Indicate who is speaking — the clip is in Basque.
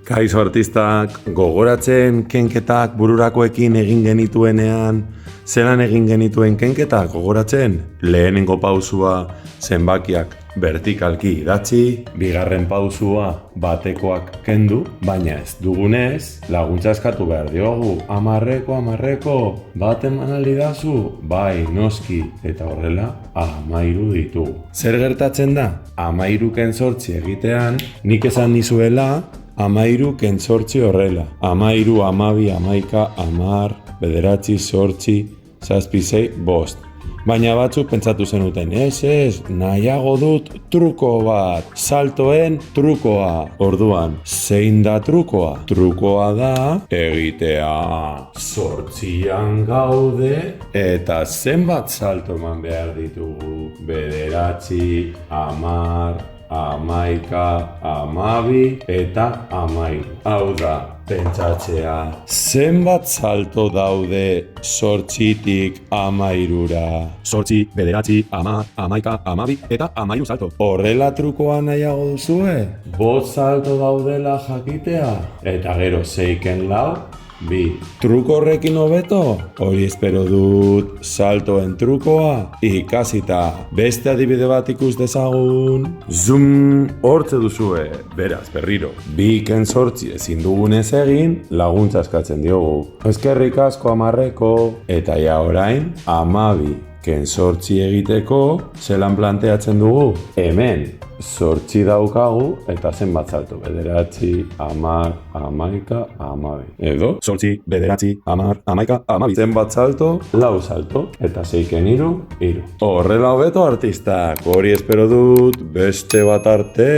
Speaker 1: Kaixo artistak, gogoratzen kenketak bururakoekin egin genituenean, zelan egin genituen kenketak gogoratzen? Lehenengo pausua zenbakiak vertikalki idatzi, bigarren pausua batekoak kendu, baina ez dugunez, laguntza eskatu behar diogu. Amarreko, bat eman aldidazu? Bai, noski, eta horrela, 13 ditugu. Zer gertatzen da? 13 kentzortzi egitean, nik esan nizuela, 13 kentzortzi horrela. 13, 12, 11, 10, 9, 8, 7, 6, 5. Baina batzuk pentsatu zenuten, ez, nahiago dut truko bat, saltoen trukoa. Orduan, zein da trukoa? Trukoa da egitea 8an gaude eta zenbat salto eman behar ditugu? 9, 10, 11, 12 eta 13. Hau da, pentsatzea, zenbat salto daude 8tik 13ra? 8, 9, 10, 11, 12 eta 13 salto. Horrela trukoa nahiago duzue? 5 salto daudela jakitea? Eta gero 6ken 2? Truko horrekin hobeto? Hori espero dut saltoen trukoa ikasita. Beste adibide bat ikus dezagun. Zoom, hortze duzue. Beraz, berriro. 2 kentzortzi ezin dugunez egin, laguntza eskatzen diogu. Eskerrik asko amarreko. Eta ja orain, 12 kentzortzi egiteko, zelan planteatzen dugu? Hemen. 8 daukagu eta zenbat salto? 9, 10, 11, 12. Edo, 8, 9, 10, 11, 12. Zenbat salto? 4 salto. Eta 6ken 3. Horrela hobeto artistak, hori espero dut, beste bat arte.